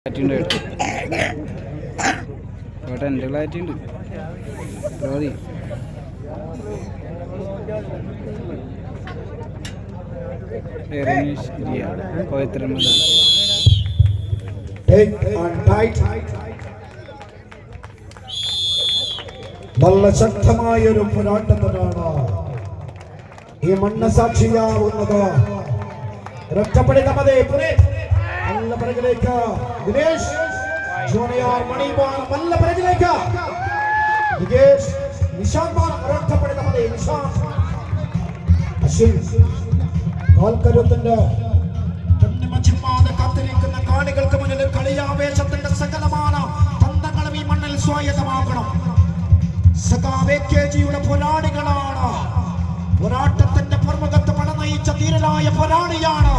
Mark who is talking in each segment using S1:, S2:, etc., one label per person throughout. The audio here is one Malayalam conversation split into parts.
S1: ക്ലാരിറ്റിയുണ്ട് മതി.
S2: നല്ല ശക്തമായൊരു പോരാട്ടത്തിനാണ് ഈ മണ്ണ് സാക്ഷിയാവുന്നത്. നല്ല പിറകിലേക്ക് ദിനേശ് ജൂനിയർ മണിബാൽ നല്ല പിറകിലേക്ക് നികേഷ് നിശാന്ത് ഒരൊറ്റപ്പെടുത്തമതി നിശാന്ത് അശ്വിൻ കാൽക്കരുത്തിന്റെ കാത്തിരിക്കുന്ന കാണികൾക്ക് മുന്നിൽ കളിയാവേശത്തിന്റെ സകലமான തന്ത്രങ്ങളും ഈ മണ്ണിൽ സ്വായത്തമാക്കണം. സഖാവേക്കേജിയുടെ പോരാളികളാണ്. പോരാട്ടത്തിന്റെ പ്രമുഖത്ത് പടനയിച്ച ധീരനായ പോരാളിയാണ്.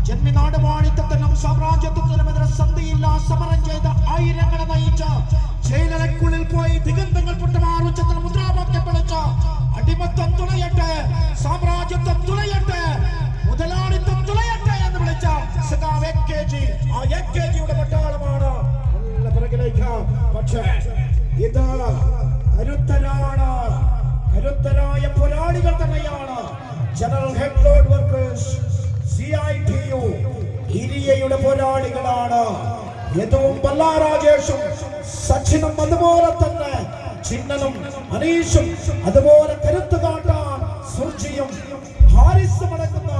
S2: ജന്മിനാടുവാണിത്തത്തിനും സാമ്രാജ്യത്വത്തിനുമെതിരെ സന്ധിയില്ല സമരം ചെയ്ത ആയിരങ്ങളെ നയിച്ച ജയിലറയ്ക്കുള്ളിൽ പോയി ദിഗന്ധങ്ങൾ പൊട്ടുമാറുച്ചത്തിൽ മുദ്രാവാക്യം വിളിച്ച അടിമത്തം തുളയട്ടെ, സാമ്രാജ്യത്വം തുളയട്ടെ, മുതലാളിത്തം തുളയട്ടെ എന്ന് വിളിച്ച സഖാവ് AKG. ആ AKGയുടെ പട്ടാളമാണ് നല്ല പിറകിലേക്ക്. പക്ഷേ ഇത് കരുത്തരാണ്, കരുത്തരായ പോരാളികൾ തന്നെയാണ്. General head load workers CITU ഇരിയയുടെ പോരാളികളാണ്. യദുവും ബല്ലാരാജേഷും സച്ചിനും അതുപോലെ തന്നെ ചിന്നനും അനീഷും അതുപോലെ കരുത്ത് കാട്ടാൻ സുർജിയും ഹാരിസും അടങ്ങുന്ന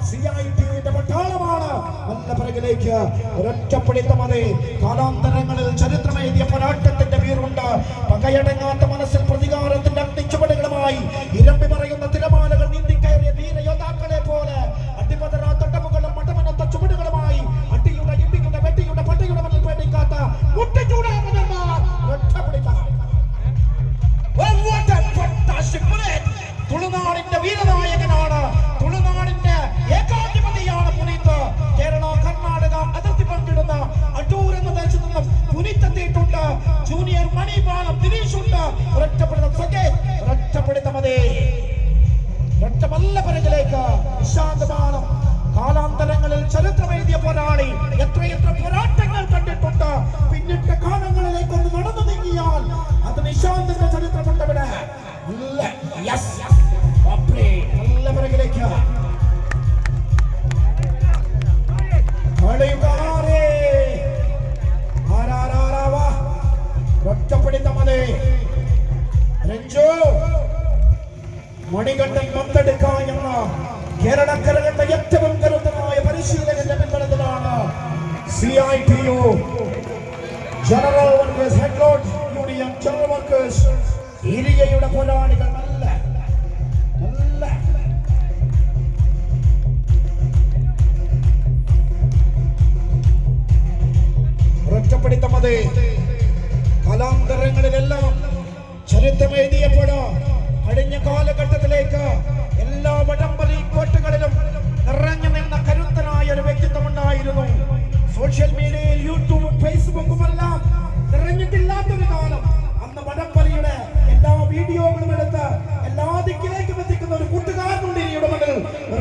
S2: CITUവിന്റെ പട്ടാളമാണ്. നല്ല പിറകിലേക്ക് ഒരൊറ്റപ്പിടിത്തമതി. കാലാന്തരങ്ങളിൽ ചരിത്രമെഴുതിയ പോരാട്ടത്തിന്റെ വീറുണ്ട്. പകയടങ്ങാത്ത മനസ്സിൽ പ്രതികാരത്തിന്റെ അഗ്നിച്ചുവടുകളുമായി ഇരമ്പി പറയുന്ന തിരമാലകൾ നീന്തിക്കയറിയ ധീര യോദ്ധാക്കളെ പോലെ അടിപതരാ തൊട്ടമുകളും മടമനത്ത ചുവടുകളുമായി അട്ടിയുടെ ഇടിയുടെ വെട്ടിയുടെ പട്ടയുടെ മുന്നിൽ പേടിക്കാത്ത തുളുനാടിന്റെ വീരനായകനാണ്. തുളുനാടിന്റെ ഏകാധിപതിയാണ് പുനീത്ത്. കേരള കർണാടക അതിർത്തി പങ്കിടുന്ന അടൂർ എന്ന ദേശത്ത് നിന്നും പുനീത്തെത്തിയിട്ടുണ്ട്. ജൂനിയർ മണിബാലം ദിനേശുണ്ട്. ഒരൊറ്റപ്പെടുത്തമതി. ഒറ്റമല്ല പിറകിലേക്ക് നിശാന്തമാനം. കാലാന്തരങ്ങളിൽ ചരിത്രമെഴുതിയ പോരാളി. എത്രയെത്ര പോരാട്ടങ്ങൾ കണ്ടിട്ടുണ്ട്. പിന്നിട്ട കാലങ്ങളിലേക്ക് ഒന്ന് നടന്നു നീങ്ങിയാൽ അത് നിശാന്തിന്റെ ചരിത്രമുണ്ടവിടെ. നല്ല പിറകിലേക്ക് ഒറ്റപ്പെടുത്തമതി. രഞ്ജു മണികണ്ഠൻ പന്തെടുക്കുക എന്ന കേരളക്കരകളുടെ ഏറ്റവും കരുത്തനായ പരിശീലകന്റെ പിൻബലത്തിലാണ് CITU general workers head load union general workers ഇരിയയുടെ പോരാളികൾ. നല്ല നല്ല ഒറ്റപ്പെടുത്തമതി. കലാന്തരങ്ങളിലെല്ലാം ചരിത്രമെഴുതിയപ്പോൾ കഴിഞ്ഞ കാലഘട്ടത്തിലേക്ക് എല്ലാ വടംവലി കോട്ടുകളിലും നിറഞ്ഞു നിന്ന കരുത്തനായ ഒരു വ്യക്തിത്വം ഉണ്ടായിരുന്നു. സോഷ്യൽ മീഡിയയിൽ യൂട്യൂബും ഫേസ്ബുക്കും എല്ലാം നിറഞ്ഞിട്ടില്ലാത്തൊരു കാലം. അന്ന് വടംവലിയുടെ എല്ലാ വീഡിയോകളും എടുത്ത് എല്ലാ ദിക്കിലേക്കും എത്തിക്കുന്ന ഒരു കൂട്ടുകാരനുണ്ട് ഇനിയുടെ മകൾ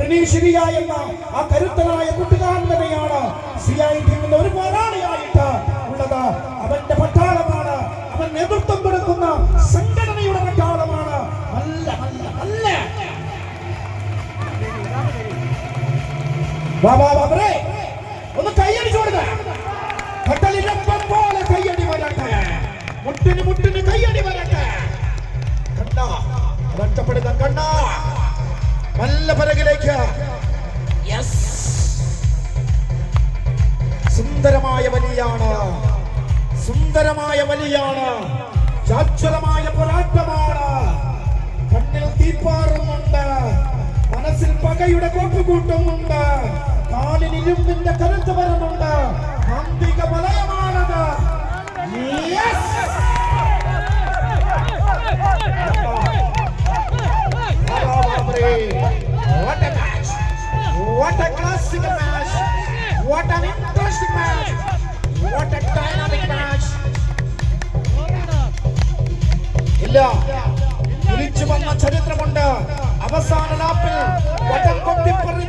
S2: റിനീഷിരിയ എന്ന ആ കരുത്തനായ കൂട്ടുകാരൻ തന്നെയാണ് CITUവിന്റെ ഒരു പോരാളിയായിട്ട് ഉള്ളത്. അവന്റെ പട്ടാളമാണ്. അവൻ നേതൃത്വം കൊടുക്കുന്ന സംഘടനയുടെ പട്ടാളമാണ്. നല്ല നല്ല നല്ല ഒന്ന് കൈയടിച്ചു കൊടുക്ക. കട്ടലിനൊപ്പം പോലെ കൈയടി വരട്ടെ. മുട്ടിന് മുട്ടിന് കൈയടി വരട്ടെ. കണ്ട ഒറ്റപ്പെടുത്ത കണ്ട നല്ല പിറകിലേക്ക്. സുന്ദരമായ വലിയാണ്, സുന്ദരമായ വലിയാണ്. ചാച്ചുരമായ പോരാട്ടമാണ്. കണ്ണിൽ തീപ്പാറുന്നുണ്ട്, മനസ്സിൽ പകയുടെ കോപ്പുകൂട്ടുന്നുണ്ട്, കാലിൽ ഇരുമ്പിന്റെ കരുത്ത് വരുന്നുണ്ട്. കാന്തിക വലയമാണത്. What a match! What a classic match! What an interesting match! What a dynamic match! ഇല്ല, തിരിച്ചു വന്ന ചരിത്രമുണ്ട്. അവസാന ലാപ്പിൽ വടം കൊത്തിപ്പറിഞ്ഞ